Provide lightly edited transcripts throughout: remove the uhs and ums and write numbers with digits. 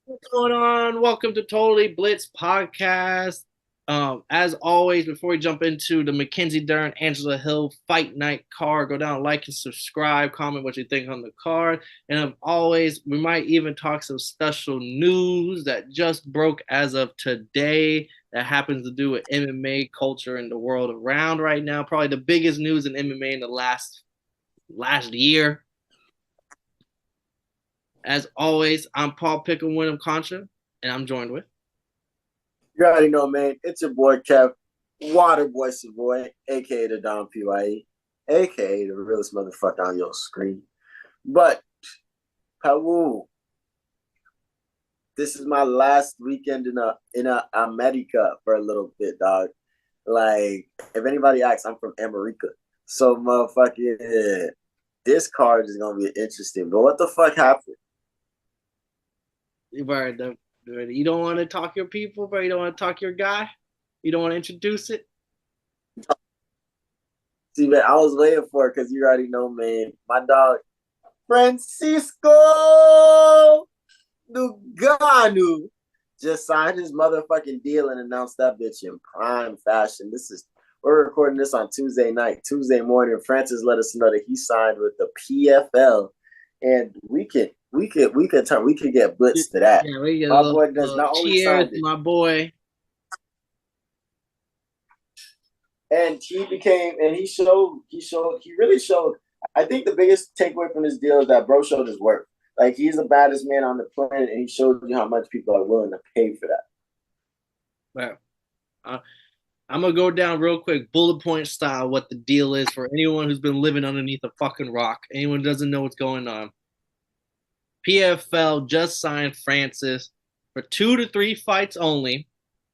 What's going on? Welcome to Totally Blitz Podcast. As always, before we jump into the Mackenzie Dern, Angela Hill Fight Night card, go down, like and subscribe, comment what you think on the card. And as always, we might even talk some special news that just broke as of today that happens to do with MMA culture in the world around right now. Probably the biggest news in MMA in the last year. As always, I'm Paul Pickle Wyndham Concha, and I'm joined with. You already know, man. It's your boy Kev, Waterboy Savoy, aka the Don PYE, aka the realest motherfucker on your screen. But Paul, this is my last weekend in America for a little bit, dog. Like, if anybody asks, I'm from America. So motherfucking this card is gonna be interesting. But what the fuck happened? You don't want to talk your people, bro. You don't want to talk your guy. You don't want to introduce it. See, man, I was waiting for it because you already know, man. My dog Francisco Ngannou just signed his motherfucking deal and announced that bitch in prime fashion. We're recording this on Tuesday night. Tuesday morning, Francis let us know that he signed with the PFL, and we could get blitzed to that. Yeah, we get a My little, boy does little not only cheers, signed it, my boy. and he really showed. I think the biggest takeaway from this deal is that bro showed his worth. Like, he's the baddest man on the planet, and he showed you how much people are willing to pay for that. Well, uh, I'm gonna go down real quick, bullet point style, what the deal is for anyone who's been living underneath a fucking rock. Anyone who doesn't know what's going on. PFL just signed Francis for 2 to 3 fights only.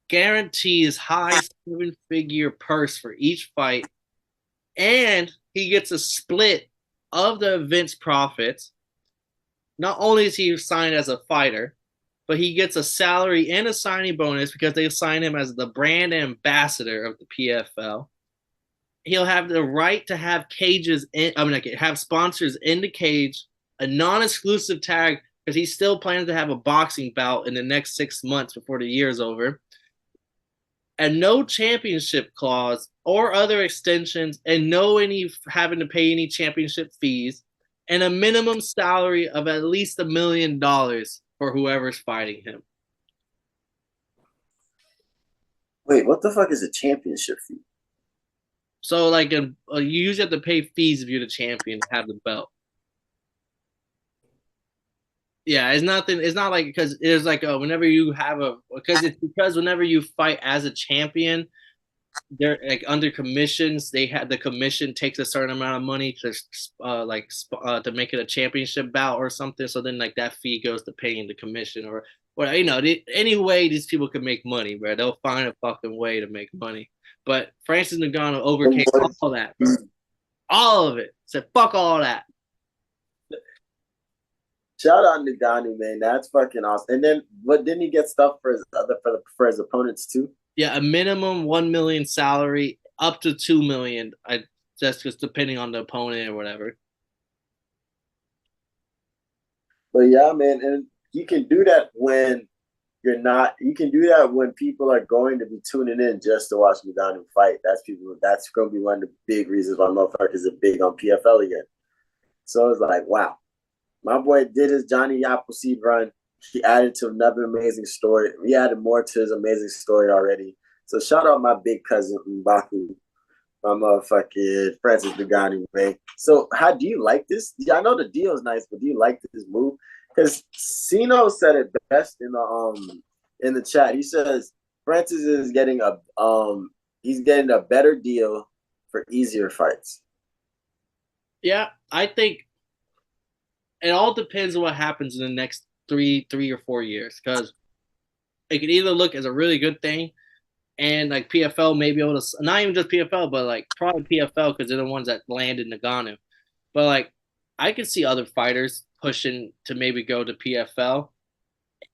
Guarantees high seven-figure purse for each fight, and he gets a split of the event's profits. Not only is he signed as a fighter, but he gets a salary and a signing bonus because they sign him as the brand ambassador of the PFL. He'll have the right to have cages in, I mean, like, have sponsors in the cage, a non-exclusive tag because he still plans to have a boxing bout in the next 6 months before the year is over, and no championship clause or other extensions, and no any having to pay any championship fees, and a minimum salary of at least $1 million for whoever's fighting him. Wait, what the fuck is a championship fee? So, like, you usually have to pay fees if you're the champion to have the belt. Yeah, it's nothing. It's not like because it's like whenever you have a because whenever you fight as a champion, they're like under commissions. They had the commission takes a certain amount of money to to make it a championship bout or something. So then like that fee goes to paying the commission or well, any way these people can make money, bro. They'll find a fucking way to make money. But Francis Ngannou overcame all that, bro. All of it. Said fuck all that. Shout out to Ngannou, man. That's fucking awesome. And then, but didn't he get stuff for his other for his opponents too? Yeah, a minimum 1 million salary, up to 2 million. I just depending on the opponent or whatever. But yeah, man, and you can do that when you're not. You can do that when people are going to be tuning in just to watch Ngannou fight. That's people. That's going to be one of the big reasons why motherfuckers are big on PFL again. So it's like, wow, my boy did his Johnny Appleseed run. He added to another amazing story. He added more to his amazing story already. So shout out my big cousin Mbaku, my motherfucking Francis Ngannou, man. So how do you like this? Yeah, I know the deal is nice, but do you like this move? Because Sino said it best in the chat. He says Francis is getting he's getting a better deal for easier fights. Yeah, I think it all depends on what happens in the next 3 or 4 years because it could either look as a really good thing and like PFL may be able to not even just PFL but like probably PFL because they're the ones that landed Nagano. But like I could see other fighters pushing to maybe go to PFL.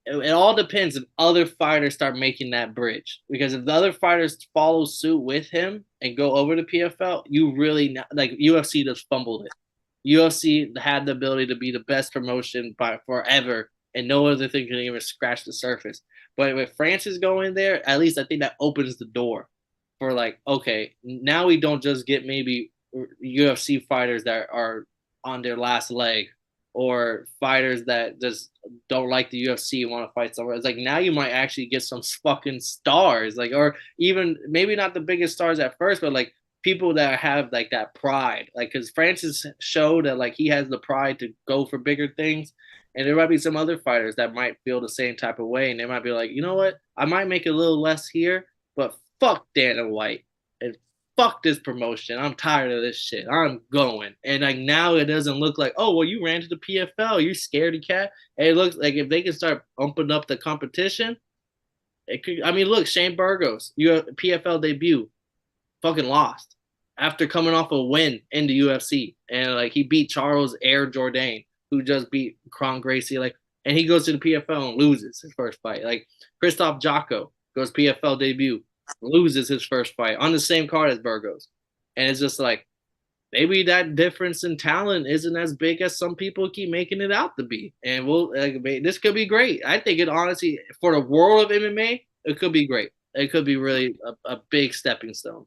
It all depends if other fighters start making that bridge because if the other fighters follow suit with him and go over to PFL, you really like UFC just fumbled it. UFC had the ability to be the best promotion by forever and no other thing can even scratch the surface. But if Francis go in there, at least I think that opens the door for like, okay, now we don't just get maybe UFC fighters that are on their last leg or fighters that just don't like the UFC and want to fight somewhere. It's like now you might actually get some fucking stars, like, or even maybe not the biggest stars at first, but like people that have like that pride, like because Francis showed that like he has the pride to go for bigger things. And there might be some other fighters that might feel the same type of way, and they might be like, you know what, I might make a little less here, but fuck Dana White and fuck this promotion. I'm tired of this shit. I'm going. And like now it doesn't look like, oh, well, you ran to the PFL. You scaredy cat. And it looks like if they can start bumping up the competition, it could. I mean, look, Shane Burgos, you have PFL debut, fucking lost after coming off a win in the UFC, and like he beat Charles Air Jourdain, who just beat Kron Gracie, like, and he goes to the PFL and loses his first fight. Like Christoph Jocko goes PFL debut, loses his first fight on the same card as Burgos, and it's just like maybe that difference in talent isn't as big as some people keep making it out to be. And we'll like, this could be great. I think it honestly for the world of MMA, it could be great. It could be really a big stepping stone.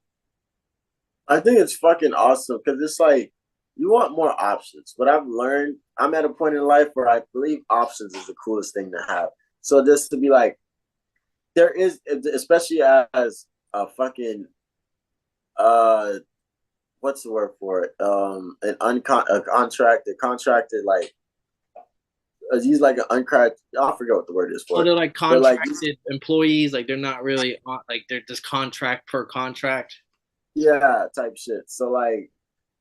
I think it's fucking awesome because it's like you want more options. What I've learned, I'm at a point in life where I believe options is the coolest thing to have. So just to be like, there is, especially as a fucking what's the word for it? A contracted like he's like an uncontracted. I forget what the word is So for it. they're like But like, contracted employees, like they're not really like they're just contract per contract. yeah, type shit. So like,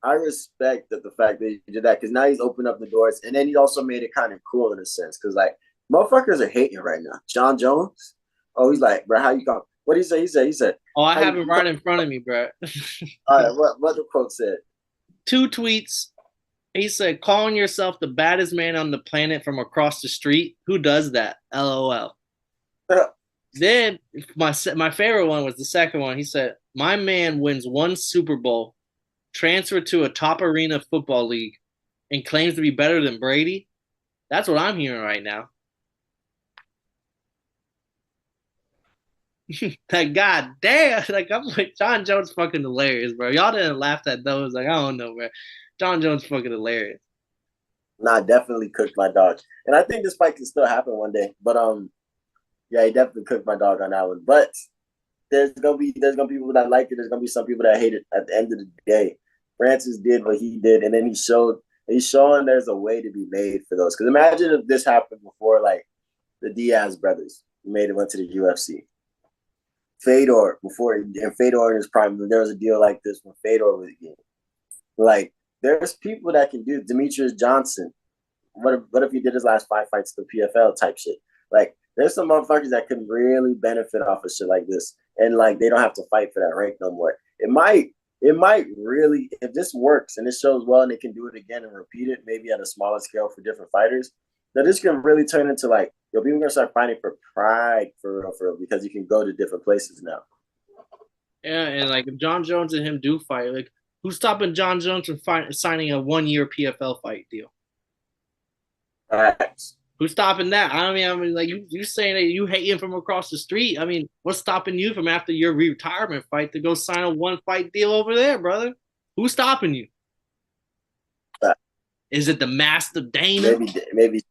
I respect that the fact that he did that because now he's opened up the doors, and then he also made it kind of cool in a sense because like motherfuckers are hating right now. John Jones, oh, he's like, bro, how you come? What did he say? He said, Oh, I how have you, it right in front of me, bro. all right, what the quote said? Two tweets. He said, "Calling yourself the baddest man on the planet from across the street. Who does that? LOL." Then my favorite one was the second one. He said, "My man wins one Super Bowl, transferred to a top arena football league, and claims to be better than Brady." That's what I'm hearing right now. Like, god damn. Like, I'm like, John Jones fucking hilarious, bro. Y'all didn't laugh at those. Like, I don't know, bro. John Jones fucking hilarious. Nah, definitely cooked my dog, and I think this fight can still happen one day. But yeah, he definitely cooked my dog on that one. But there's gonna be people that like it. There's gonna be some people that hate it. At the end of the day, Francis did what he did, and then he's showing there's a way to be made for those. Because imagine if this happened before, like the Diaz brothers went to the UFC. Fedor before and Fedor in his prime, there was a deal like this when Fedor was again. Like there's people that can do Demetrius Johnson. What if he did his last 5 fights to PFL type shit? Like there's some motherfuckers that can really benefit off of shit like this, and like they don't have to fight for that rank no more. It might really, if this works and it shows well, and they can do it again and repeat it, maybe at a smaller scale for different fighters. That this can really turn into like, yo, people are gonna start fighting for pride for real, because you can go to different places now. Yeah, and like if John Jones and him do fight, like who's stopping John Jones from signing a 1 year PFL fight deal? Facts. Who's stopping that? I mean, like you saying that you hate him from across the street. I mean, what's stopping you from after your retirement fight to go sign a 1 fight deal over there, brother? Who's stopping you? Facts. Is it the master Dana? Maybe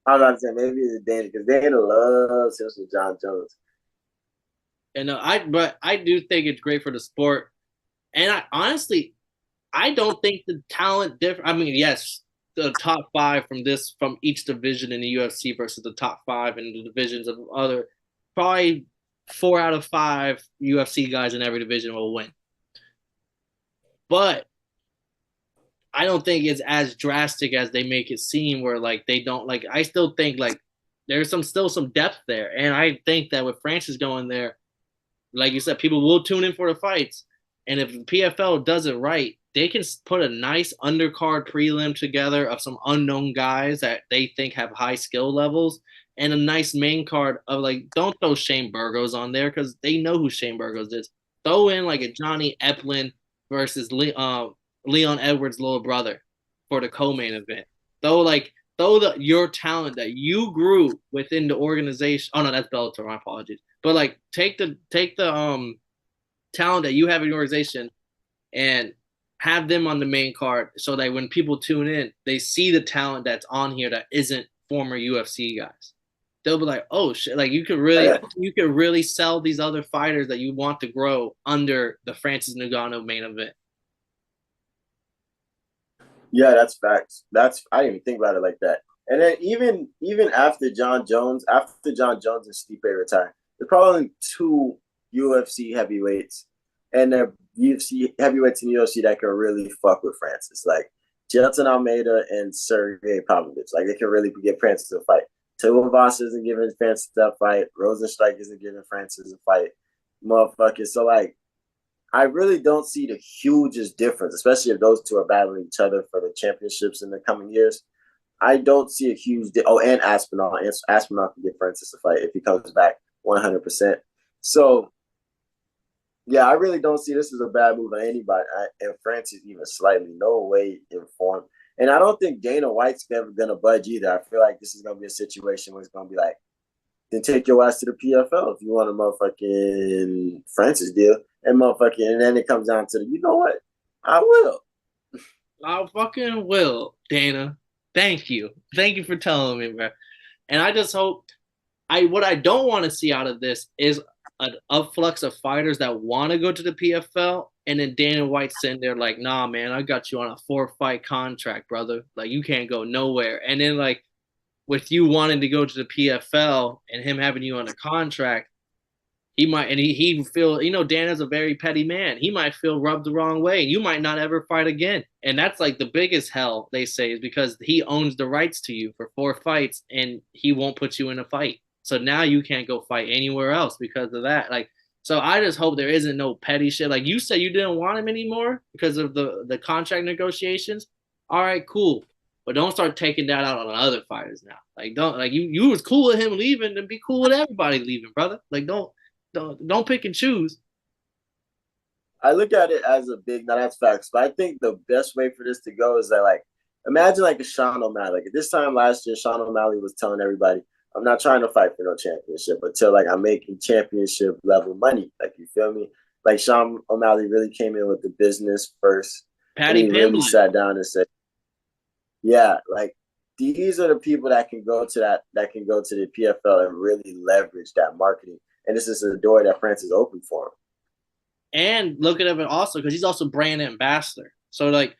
I was about to say maybe it's Dana because Dana loves him with John Jones. And but I do think it's great for the sport. And I honestly, I don't think the talent different. I mean, yes, the top five from each division in the UFC versus the top five in the divisions of other, probably 4 out of 5 UFC guys in every division will win. But I don't think it's as drastic as they make it seem. Where like they don't like. I still think like there's still some depth there, and I think that with Francis going there, like you said, people will tune in for the fights. And if PFL does it right, they can put a nice undercard prelim together of some unknown guys that they think have high skill levels, and a nice main card of like, don't throw Shane Burgos on there because they know who Shane Burgos is. Throw in like a Johnny Eplin versus Leon Edwards' little brother for the co-main event. Throw like throw your talent that you grew within the organization. Oh no, that's Bellator. My apologies. But like take the talent that you have in your organization and have them on the main card so that when people tune in, they see the talent that's on here that isn't former UFC guys. They'll be like, oh shit, like you could really sell these other fighters that you want to grow under the Francis Ngannou main event. Yeah, that's facts. That's I didn't even think about it like that. And then even after John Jones and Stipe retire, there's probably two UFC heavyweights, and they're UFC heavyweights in UFC that can really fuck with Francis, like Jelton Almeida and Sergey Pavlovich. Like they can really get Francis a fight. Tuivasa isn't giving Francis that fight. Rosenstrike isn't giving Francis a fight. Motherfucker. So like I really don't see the hugest difference, especially if those two are battling each other for the championships in the coming years. I don't see a huge oh, and Aspinall. Aspinall can get Francis a fight if he comes back 100%. So, yeah, I really don't see this as a bad move on anybody. And Francis even slightly no way informed. And I don't think Dana White's ever going to budge either. I feel like this is going to be a situation where it's going to be like, then take your ass to the PFL if you want a motherfucking Francis deal. And then it comes down to you know what? I will. I fucking will, Dana. Thank you. Thank you for telling me, bro. And I just hope what I don't want to see out of this is an upflux of fighters that want to go to the PFL, and then Dana White sitting there like, nah, man, I got you on a 4-fight contract, brother. Like you can't go nowhere. And then like with you wanting to go to the PFL and him having you on a contract, he might and he feel Dana's a very petty man. He might feel rubbed the wrong way. You might not ever fight again. And that's like the biggest hell they say is because he owns the rights to you for 4 fights and he won't put you in a fight. So now you can't go fight anywhere else because of that. Like so I just hope there isn't no petty shit. Like you said you didn't want him anymore because of the contract negotiations. All right, cool. But don't start taking that out on other fighters now. Like don't like you was cool with him leaving, then be cool with everybody leaving, brother. Like don't pick and choose. I look at it as a big, now that's facts, but I think the best way for this to go is that, like, imagine like a Sean O'Malley. Like, at this time last year, Sean O'Malley was telling everybody, I'm not trying to fight for no championship until, like, I'm making championship level money. Like, you feel me? Like, Sean O'Malley really came in with the business first. And Patty he really Pimblett. sat down and said, yeah, like, these are the people that can go to that can go to the PFL and really leverage that marketing. And this is a door that Francis opened for him. And look at him also because he's also brand ambassador. So like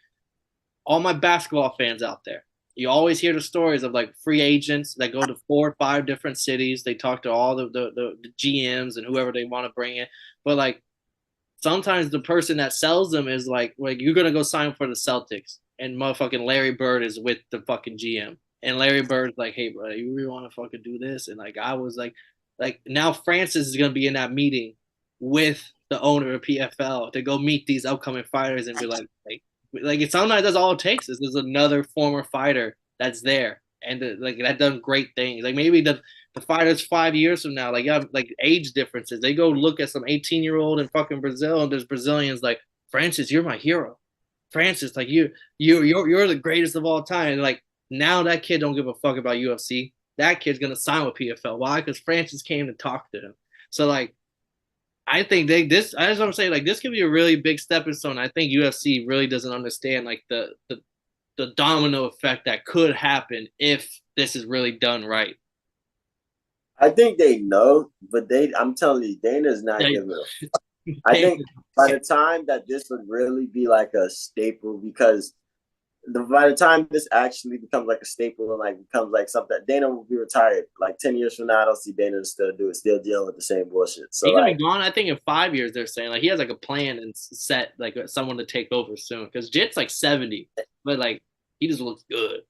all my basketball fans out there, you always hear the stories of like free agents that go to 4 or 5 different cities. They talk to all the GMs and whoever they want to bring in. But like sometimes the person that sells them is like you're gonna go sign for the Celtics, and motherfucking Larry Bird is with the fucking GM, and Larry Bird's like, hey, bro, you really want to fucking do this? And like I was like now Francis is gonna be in that meeting with the owner of PFL to go meet these upcoming fighters and be like it's sometimes that's all it takes is there's another former fighter that's there and like that done great things. Like maybe the fighters 5 years from now, like you have like age differences. They go look at some 18-year-old in fucking Brazil, and there's Brazilians like Francis, you're my hero. Francis, like you're the greatest of all time. And like now that kid don't give a fuck about UFC. That kid's gonna sign with PFL. Why? Because Francis came to talk to him. So like I think this. I just want to say like this could be a really big stepping stone. I think UFC really doesn't understand like the domino effect that could happen if this is really done right. I think they know, but I'm telling you, Dana's not giving a I think by the time that this would really be like a staple, because by the time this actually becomes like a staple and like becomes like something, Dana will be retired. Like 10 years from now, I don't see Dana still dealing with the same bullshit. So He's gonna be like, gone. I think in 5 years they're saying like he has like a plan and set like someone to take over soon because Jit's like 70, but like he just looks good.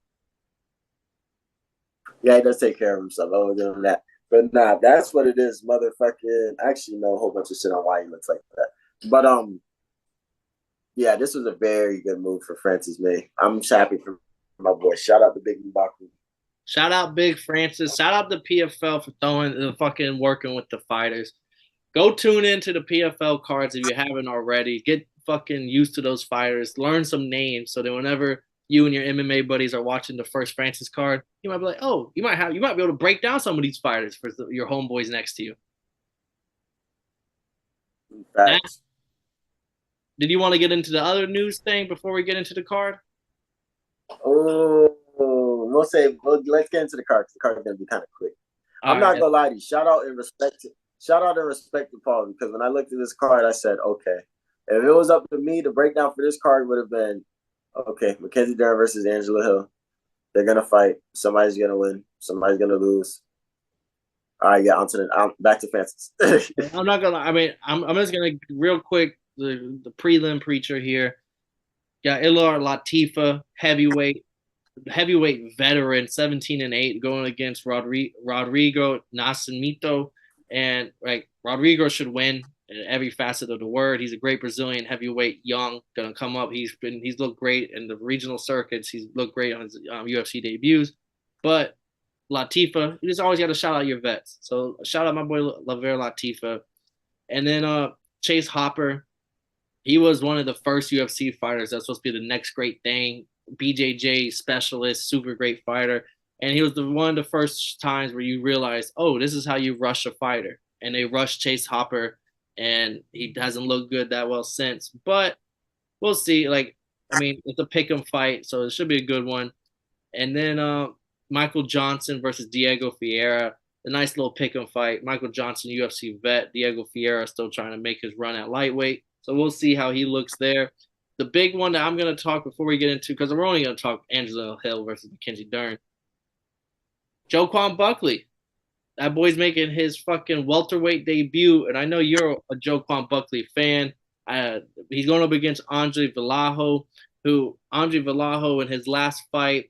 yeah, he does take care of himself. I will give him that. But nah, that's what it is, motherfucking. I actually know a whole bunch of shit on why he looks like that. But yeah, this was a very good move for Francis May. I'm happy for my boy. Shout out to Big Mbaku. Shout out Big Francis. Shout out the PFL for throwing the fucking working with the fighters. Go tune into the PFL cards if you haven't already. Get fucking used to those fighters. Learn some names so that whenever you and your MMA buddies are watching the first Francis card, you might be like, oh, you might be able to break down some of these fighters for your homeboys next to you. Now, Facts. did you want to get into the other news thing before we get into the card? Oh, let's get into the card. The card's gonna be kind of quick. All I'm not right. gonna lie to you. Shout out and respect to Paul, because when I looked at this card, I said, okay, if it was up to me, the breakdown for this card would have been, okay, Mackenzie Dern versus Angela Hill. They're gonna fight. Somebody's gonna win. Somebody's gonna lose. All right, yeah. Back to Francis. I'm not gonna. I mean, I'm just gonna real quick the prelim preacher here. Got Ilar Latifa, heavyweight veteran, 17-8, going against Rodrigo Nascimento, and like Rodrigo should win in every facet of the word. He's a great Brazilian heavyweight, young, gonna come up. He's looked great in the regional circuits. He's looked great on his UFC debuts, but Latifa, you just always got to shout out your vets. So shout out my boy Laver Latifa, and then Chase Hopper. He was one of the first UFC fighters that's supposed to be the next great thing. BJJ specialist, super great fighter. And he was one of the first times where you realize, oh, this is how you rush a fighter. And they rushed Chase Hopper, and he hasn't looked good that well since. But we'll see. Like, I mean, it's a pick 'em fight, so it should be a good one. And then Michael Johnson versus Diego Ferreira. A nice little pick 'em fight. Michael Johnson, UFC vet. Diego Ferreira still trying to make his run at lightweight. So we'll see how he looks there. The big one that I'm going to talk before we get into, because we're only going to talk Angela Hill versus Mackenzie Dern. Joaquin Buckley. That boy's making his fucking welterweight debut, and I know you're a Joaquin Buckley fan. He's going up against Andre Vallejo, Andre Vallejo in his last fight,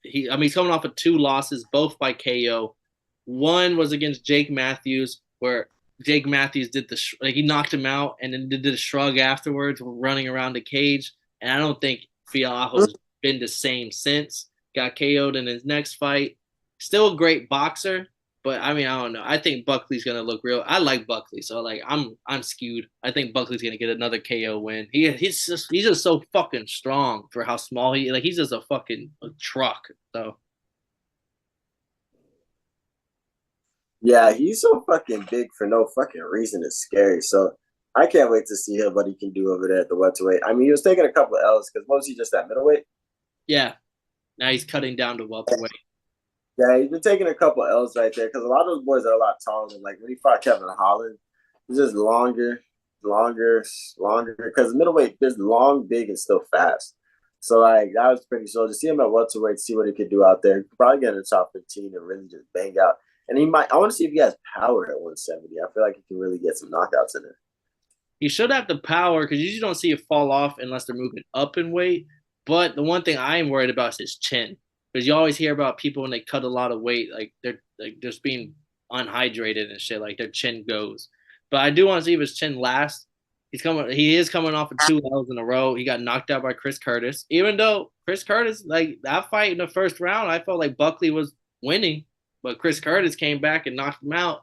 he's coming off of 2 losses, both by KO. One was against Jake Matthews, where Jake Matthews did he knocked him out and then did a shrug afterwards, running around the cage. And I don't think Fialho's been the same since. Got KO'd in his next fight. Still a great boxer, but I mean, I don't know. I think Buckley's gonna look real. I like Buckley, so like I'm skewed. I think Buckley's gonna get another KO win. He's just so fucking strong for how small he's just a fucking truck. So Yeah, he's so fucking big for no fucking reason. It's scary. So I can't wait to see what he can do over there at the welterweight. I mean, he was taking a couple of L's because what was he just at middleweight? yeah, now he's cutting down to welterweight. Yeah, he's been taking a couple of L's right there because a lot of those boys are a lot taller than, like, when he fought Kevin Holland, he's just longer. Because middleweight is long, big, and still fast. So like that was pretty slow. To see him at welterweight, see what he could do out there. Probably get in the top 15 and really just bang out. And he might. I want to see if he has power at 170. I feel like he can really get some knockouts in there. He should have the power because you usually don't see it fall off unless they're moving up in weight. But the one thing I am worried about is his chin, because you always hear about people when they cut a lot of weight, like they're just being unhydrated and shit, like their chin goes. But I do want to see if his chin lasts. He is coming off of 2 L's in a row. He got knocked out by Chris Curtis. Even though Chris Curtis, like that fight in the first round, I felt like Buckley was winning, but Chris Curtis came back and knocked him out.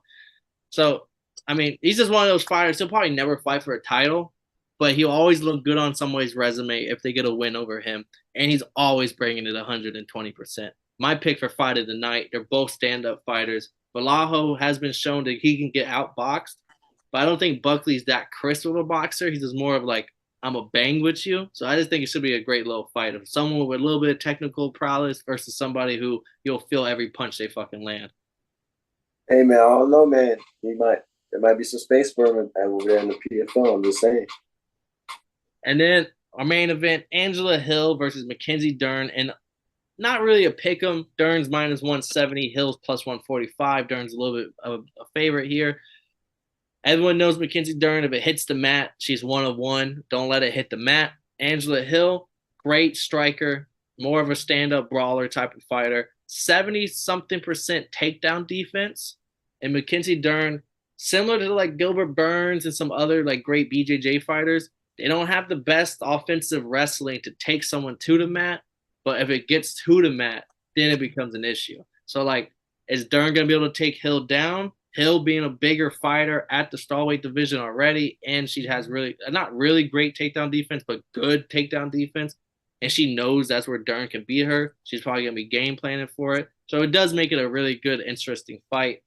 So, I mean, he's just one of those fighters. He'll probably never fight for a title, but he'll always look good on somebody's resume if they get a win over him. And he's always bringing it 120%. My pick for fight of the night, they're both stand-up fighters. Vallejo has been shown that he can get outboxed, but I don't think Buckley's that crisp of a boxer. He's just more of like, I'm a bang with you. So I just think it should be a great little fight of someone with a little bit of technical prowess versus somebody who you'll feel every punch they fucking land. Hey man, I don't know, man. There might be some space for him over there in the PFL. I'm just saying. And then our main event, Angela Hill versus Mackenzie Dern, and not really a pick 'em. Dern's minus 170, Hill's plus 145. Dern's a little bit of a favorite here. Everyone knows Mackenzie Dern. If it hits the mat, she's 1 of 1. Don't let it hit the mat. Angela Hill, great striker, more of a stand-up brawler type of fighter. 70-something% takedown defense. And Mackenzie Dern, similar to like Gilbert Burns and some other like great BJJ fighters, they don't have the best offensive wrestling to take someone to the mat. But if it gets to the mat, then it becomes an issue. So like, is Dern going to be able to take Hill down? Hill being a bigger fighter at the strawweight division already, and she has really not really great takedown defense, but good takedown defense. and she knows that's where Dern can beat her. She's probably gonna be game planning for it. So it does make it a really good, interesting fight.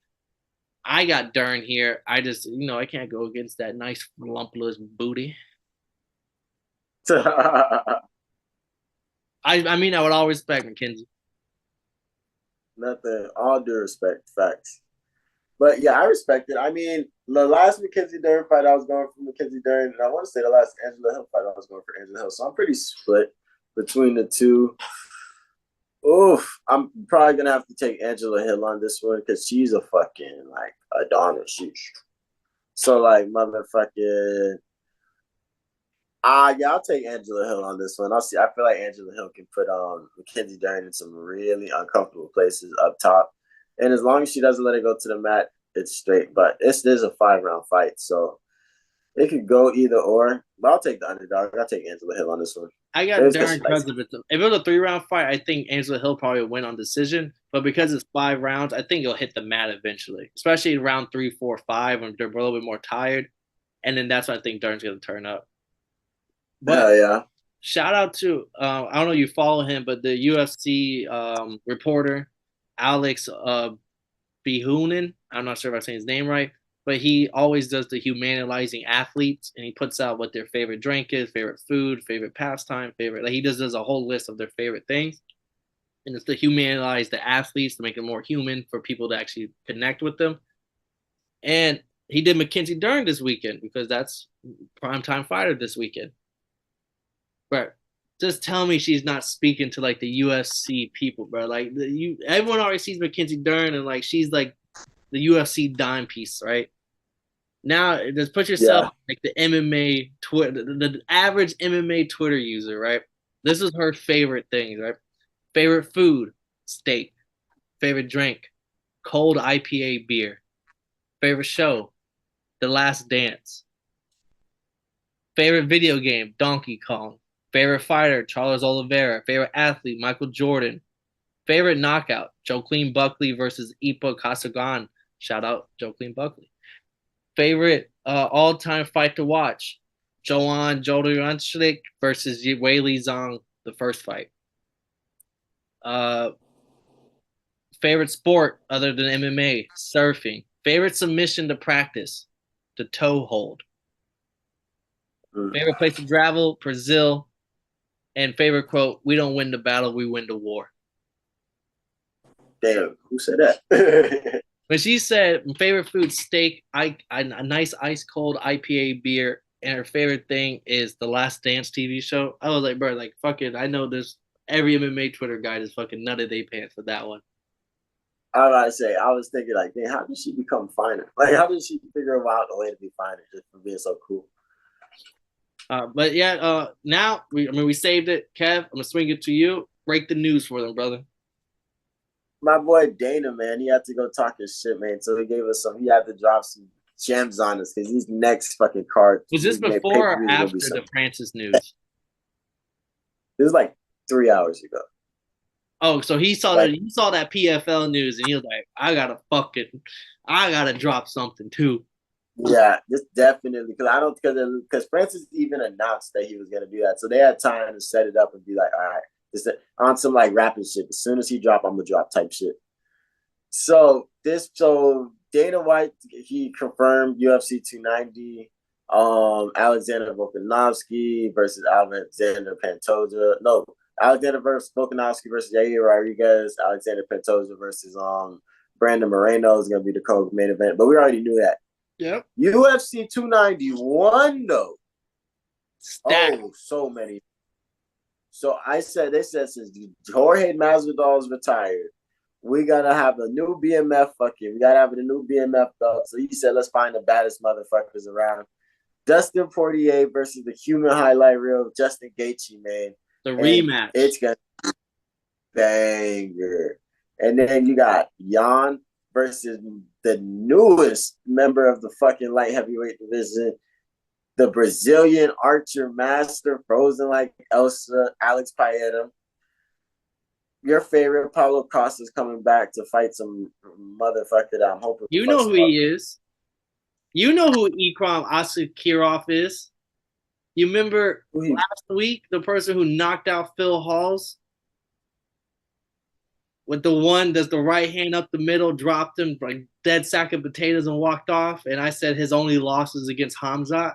I got Dern here. I just, I can't go against that nice lumpless booty. I mean, I would all respect McKenzie. Nothing. All due respect, facts. But yeah, I respect it. I mean, the last Mackenzie Dern fight, I was going for Mackenzie Dern, and I want to say the last Angela Hill fight, I was going for Angela Hill. So I'm pretty split between the two. Oof, I'm probably gonna have to take Angela Hill on this one because she's a fucking like Adonis. So like motherfucking. Yeah, I'll take Angela Hill on this one. I feel like Angela Hill can put Mackenzie Dern in some really uncomfortable places up top, and as long as she doesn't let it go to the mat, it's straight. But this is a 5-round fight, so it could go either or. But I'll take the underdog. I'll take Angela Hill on this one. I got Dern because of it. If it was a 3-round fight, I think Angela Hill probably would win on decision. But because it's 5 rounds, I think it'll hit the mat eventually, especially in round 3, 4, 5 when they're a little bit more tired. And then that's when I think Dern's going to turn up. But yeah. Shout out to I don't know if you follow him, but the UFC reporter Alex Bihunin. I'm not sure if I'm saying his name right, but he always does the humanizing athletes, and he puts out what their favorite drink is, favorite food, favorite pastime, favorite. Like he just does a whole list of their favorite things, and it's to humanize the athletes to make them more human for people to actually connect with them. And he did Mackenzie Dern this weekend because that's primetime fighter this weekend. But just tell me she's not speaking to like the UFC people, bro. Like everyone already sees Mackenzie Dern and like she's like the UFC dime piece, right? Now just put yourself like the MMA Twitter, the average MMA Twitter user, right? This is her favorite things, right? Favorite food, steak. Favorite drink, cold IPA beer. Favorite show, The Last Dance. Favorite video game, Donkey Kong. Favorite fighter, Charles Oliveira. Favorite athlete, Michael Jordan. Favorite knockout, Joaquin Buckley versus Ipa Kasagan. Shout out Joaquin Buckley. Favorite all-time fight to watch, Joanne Jodorowsky versus Weili Zhang, the first fight. Favorite sport other than MMA, surfing. Favorite submission to practice, the toe hold. Favorite place to travel, Brazil. And favorite quote, we don't win the battle, we win the war. Damn, who said that? When she said favorite food, steak, a nice ice cold IPA beer, and her favorite thing is the Last Dance TV show, I was like, bro, like fucking, I know there's every MMA Twitter guy is fucking nutted they pants for that one. I gotta say, I was thinking like, man, how did she become finer? Like, how did she figure out a way to be finer just for being so cool? But yeah, now we saved it, Kev. I'm gonna swing it to you. Break the news for them, brother. My boy Dana, man, he had to go talk his shit, man. So he gave us some. He had to drop some gems on us because these next fucking cards. Was this before or after the Francis news? It was like 3 hours ago. Oh, so he saw that PFL news and he was like, I gotta drop something too. Yeah, just definitely because Francis even announced that he was gonna do that, so they had time to set it up and be like, all right, just on some like rapping shit. As soon as he drop, I'm gonna drop type shit. So Dana White, he confirmed UFC 290. Alexander Volkanovski versus Alexander Pantoja. No, Alexander versus Volkanovski versus Yair Rodriguez. Alexander Pantoja versus Brandon Moreno is gonna be the co-main event, but we already knew that. Yep. UFC 291 though. Stacked. Oh, so many. So they said since Jorge Masvidal is retired, we gotta have a new BMF we gotta have a new BMF belt. So he said, let's find the baddest motherfuckers around. Dustin Poirier versus the human highlight reel, Justin Gaethje, man. The rematch. It's gonna be banger. And then you got Jan versus the newest member of the fucking light heavyweight division, the Brazilian archer master, frozen like Elsa, Alex Paeta. Your favorite Paulo Costa's coming back to fight some motherfucker that I'm hoping. You know who he is. You know who Ikram Asakirov is. You remember Who last week the person who knocked out Phil Halls with the one that's the right hand up the middle, dropped him like dead sack of potatoes and walked off. And I said his only loss is against Hamzat.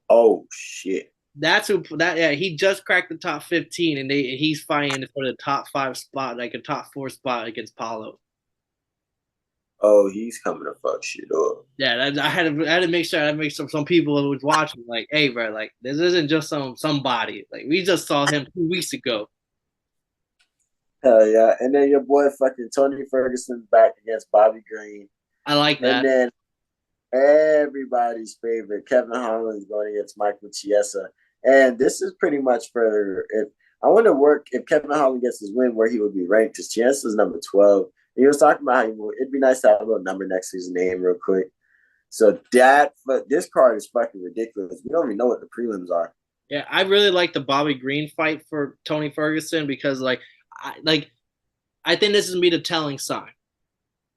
Oh shit. That's who that yeah, he just cracked the top 15 and he's fighting for the top 5 spot, like a top 4 spot against Paulo. Oh, he's coming to fuck shit up. Yeah, I had to make sure I make some people who was watching like, hey, bro, like this isn't just somebody. Like we just saw him 2 weeks ago. Hell yeah. And then your boy fucking Tony Ferguson back against Bobby Green. I like And that. then everybody's favorite, Kevin Holland's going against Michael Chiesa. And this is pretty much for if I want to work if Kevin Holland gets his win where he would be ranked because Chiesa's number 12. And he was talking about how it'd be nice to have a little number next to his name real quick. So this card is fucking ridiculous. We don't even know what the prelims are. Yeah, I really like the Bobby Green fight for Tony Ferguson because I think this is me the telling sign.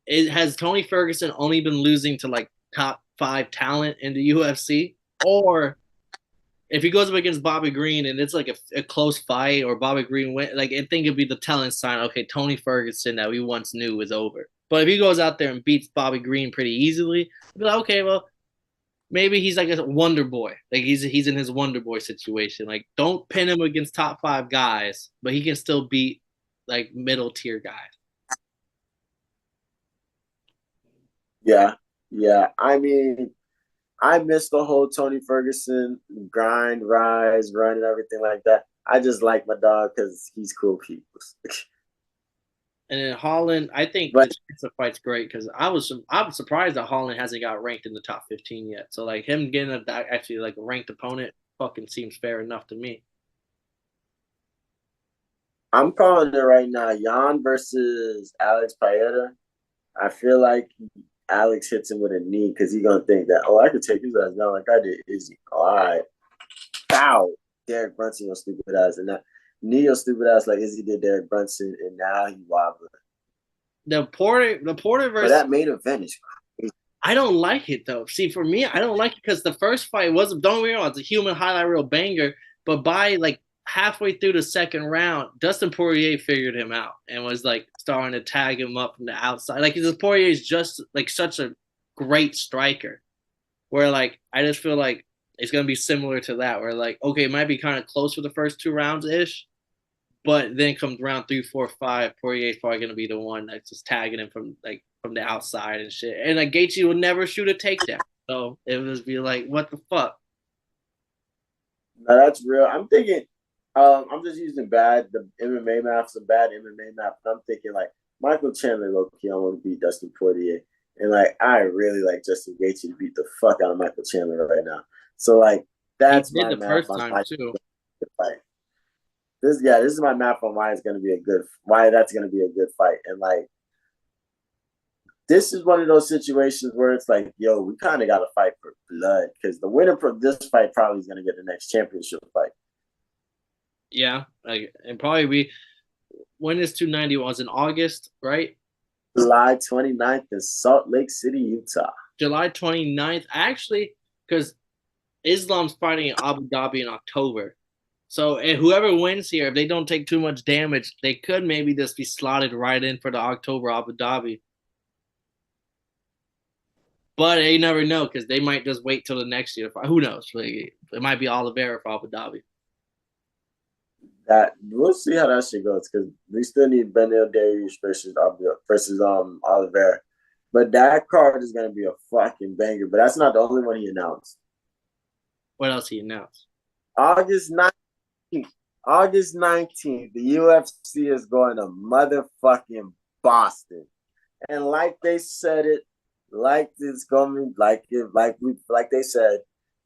It has Tony Ferguson only been losing to like top 5 talent in the UFC, or if he goes up against Bobby Green and it's like a close fight, or Bobby Green win, like I think it'd be the telling sign. Okay, Tony Ferguson that we once knew is over. But if he goes out there and beats Bobby Green pretty easily, I'd be like, okay, well, maybe he's like a wonder boy. Like he's in his wonder boy situation. Like don't pin him against top 5 guys, but he can still beat like middle tier guys. Yeah. Yeah. I mean, I miss the whole Tony Ferguson grind, rise, run, and everything like that. I just like my dog because he's cool people. And then Holland, I think But the fight's great because I'm surprised that Holland hasn't got ranked in the top 15 yet. So like him getting actually like a ranked opponent fucking seems fair enough to me. I'm calling it right now. Jan versus Alex Paeta. I feel like Alex hits him with a knee because he's gonna think that, oh, I could take his ass down like I did Izzy. All right. Pow. Derek Brunson, your stupid ass. And that knee your stupid ass like Izzy did Derek Brunson, and now he wobbling. The Porter But versus that main event is crazy. I don't like it though. See, for me, I don't like it because the first fight wasn't. Don't get me wrong, it's a human highlight reel banger. But by like halfway through the second round, Dustin Poirier figured him out and was like starting to tag him up from the outside. Like because Poirier is just like such a great striker. Where like I just feel like it's gonna be similar to that. Where like okay, it might be kind of close for the first 2 rounds ish, but then comes round 3, 4, 5, Poirier's probably gonna be the one that's just tagging him from the outside and shit. And like Gaethje will never shoot a takedown, so it would just be like, what the fuck? No, that's real. I'm thinking, I'm just using the MMA math, some bad MMA math. I'm thinking like Michael Chandler low key, I want to beat Dustin Poirier. And like I really like Justin Gaethje to beat the fuck out of Michael Chandler right now. So like He that's did my the math first on time why too. fight. This is my math on why it's gonna be a good why that's gonna be a good fight. And like this is one of those situations where it's like, yo, we kind of got to fight for blood because the winner from this fight probably is going to get the next championship fight. Yeah, like and probably we when is 290 was in August, right? July 29th in Salt Lake City, Utah. July 29th. Actually, because Islam's fighting in Abu Dhabi in October. So and whoever wins here, if they don't take too much damage, they could maybe just be slotted right in for the October Abu Dhabi. But they never know because they might just wait till the next year. Who knows? Like, it might be Oliveira for Abu Dhabi. That we'll see how that shit goes because we still need Benil Darius versus Oliveira. But that card is gonna be a fucking banger. But that's not the only one he announced. What else he announced? August 19th. August 19th, the UFC is going to motherfucking Boston. And like they said it, like it's going like they said,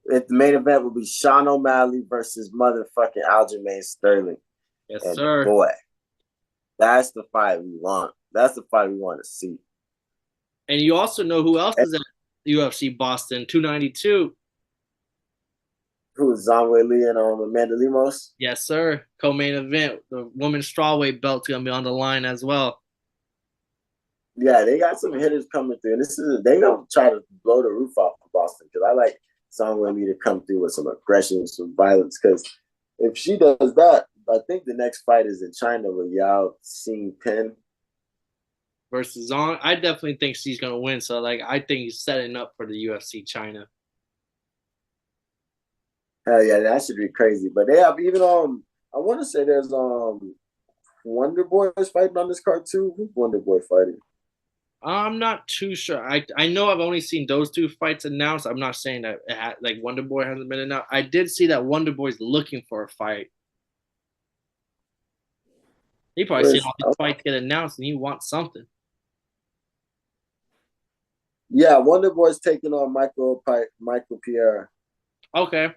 the main event will be Sean O'Malley versus motherfucking Aljamain Sterling. Yes, And sir. boy, that's the fight we want. That's the fight we want to see. And you also know who else is at UFC Boston 292. Who is Zhang Lee and Amanda Lemos? Yes, sir. Co-main event. The women's strawweight belt's gonna be on the line as well. Yeah, they got some hitters coming through. And they gonna try to blow the roof off of Boston because I like Zhang Weili to come through with some aggression, some violence. Because if she does that, I think the next fight is in China with Yao Xingpeng versus Zong. I definitely think she's gonna win. So like, I think he's setting up for the UFC China. Hell yeah, that should be crazy. But they have even I want to say there's Wonder Boy is fighting on this card too. Who's Wonder Boy fighting? I'm not too sure. I know I've only seen those two fights announced. I'm not saying that like Wonder Boy hasn't been announced. I did see that Wonder Boy's looking for a fight. He probably seen Where's all these fights get announced and he wants something. yeah, Wonder Boy's taking on Michael Pierre. Okay.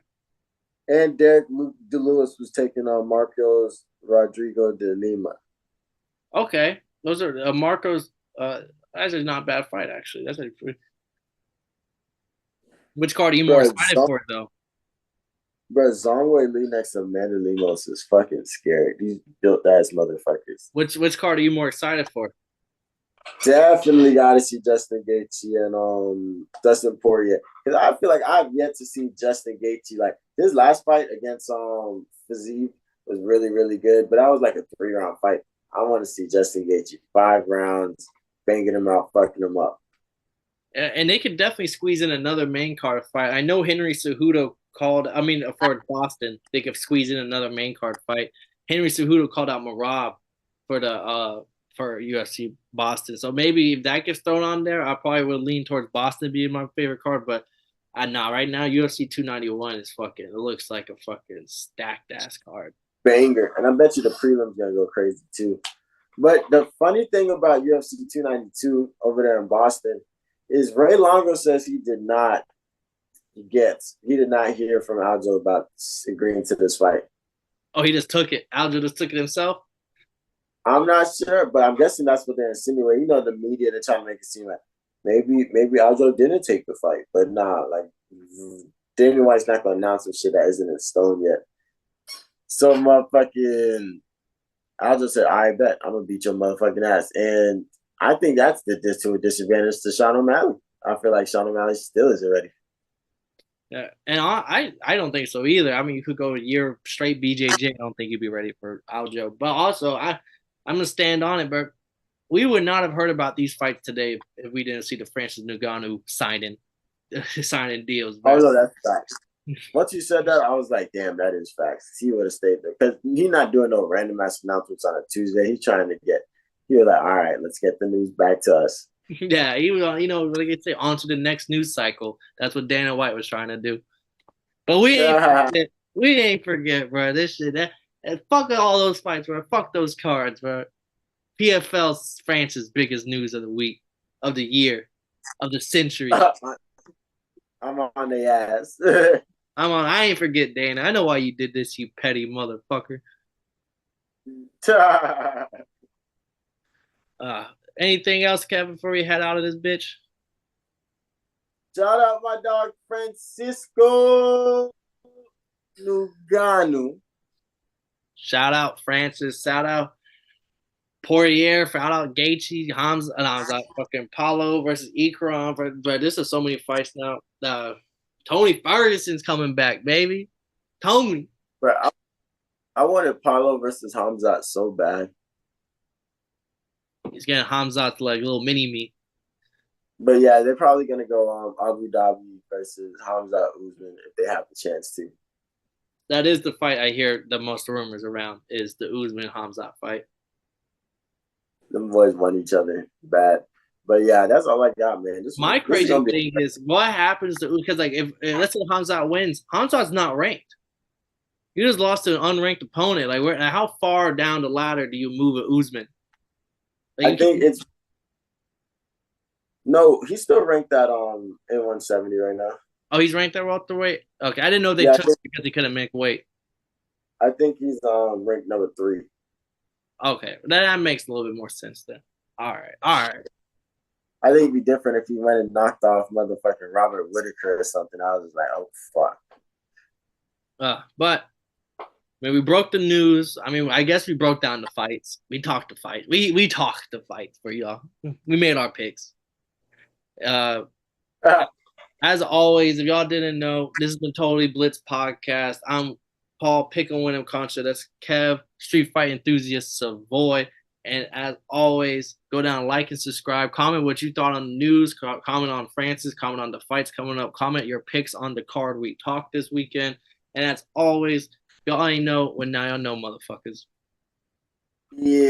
And Derek DeLewis was taking on Marcos Rodrigo de Lima. Okay. Those are Marco's that's a not bad fight actually. That's a which card are you more excited for though? Bro, Zhang Weili next to Amanda Lemos is fucking scary. These built ass motherfuckers. Which card are you more excited for? Definitely got to see Justin Gaethje and Dustin Poirier, because I feel like I've yet to see Justin Gaethje. Like his last fight against Fiziev was really really good, but that was like a 3-round fight. I want to see Justin Gaethje 5 rounds, banging him out, fucking him up. And they could definitely squeeze in another main card fight. I know Henry Cejudo called. I mean, for Boston, they could squeeze in another main card fight. Henry Cejudo called out Marab for the for UFC Boston. So maybe if that gets thrown on there, I probably would lean towards Boston being my favorite card. But I know right now UFC 291 is fucking. It looks like a fucking stacked ass card. Banger, and I bet you the prelim's gonna go crazy too. But the funny thing about UFC 292 over there in Boston is Ray Longo says he did not hear from Aljo about agreeing to this fight. Oh, he just took it. Aljo just took it himself? I'm not sure, but I'm guessing that's what they're insinuating. You know, the media, they're trying to make it seem like maybe Aljo didn't take the fight, but nah, like Damian White's not gonna announce some shit that isn't in stone yet. So motherfucking Aljo said, I bet I'm gonna beat your motherfucking ass. And I think that's to a disadvantage to Sean O'Malley. I feel like Sean O'Malley still isn't ready. Yeah, and I don't think so either. I mean, you could go a year straight BJJ. I don't think you'd be ready for Aljo. But also, I'm gonna stand on it, but we would not have heard about these fights today if we didn't see the Francis Ngannou signing deals. Bro. Oh no, that's facts. Once you said that, I was like, damn, that is facts. He would have stayed there because he's not doing no random ass announcements on a Tuesday. He's trying to he was like, all right, let's get the news back to us. Yeah, he was, like I say, on to the next news cycle. That's what Dana White was trying to do. But we ain't forget, bro. This shit, and fuck all those fights, bro. Fuck those cards, bro. PFL's France's biggest news of the week, of the year, of the century. I'm on the ass. I ain't forget, Dana. I know why you did this, you petty motherfucker. Anything else, Kevin, before we head out of this bitch? Shout out my dog Francisco Ngannou. Shout out Francis. Shout out Poirier. Shout out Gaethje, Hamza, and I was like fucking Paulo versus Ikram. But this is so many fights now. Tony Ferguson's coming back, baby. Tony. Bro, I wanted Paulo versus Hamza so bad. He's getting Hamza to like a little mini me. But yeah, they're probably gonna go Abu Dhabi versus Hamza Usman if they have the chance to. That is the fight I hear the most rumors around is the Usman Hamza fight. Them boys won each other bad. But yeah, that's all I got, man. My crazy thing is what happens to because like if let's say Hamza wins, Hamza's not ranked. You just lost to an unranked opponent. Like how far down the ladder do you move at Usman? Like, I think it's no, he's still ranked at in 170 right now. Oh, he's ranked at welterweight? Okay. I didn't know they took him because he couldn't make weight. I think he's ranked number 3. Okay. That makes a little bit more sense then. All right. I think it'd be different if he went and knocked off motherfucking Robert Whitaker or something. I was just like, oh fuck. But I mean, we broke the news. I mean, I guess we broke down the fights. We talked the fight. We talked the fights for y'all. We made our picks. As always, if y'all didn't know, this has been Totally Blitz Podcast. I'm Paul Pickle Winham Contra. That's Kev, Street Fight Enthusiast Savoy. And as always, go down, like, and subscribe. Comment what you thought on the news. Comment on Francis. Comment on the fights coming up. Comment your picks on the card we talked this weekend. And as always, y'all ain't know what now y'all know, motherfuckers. Yeah.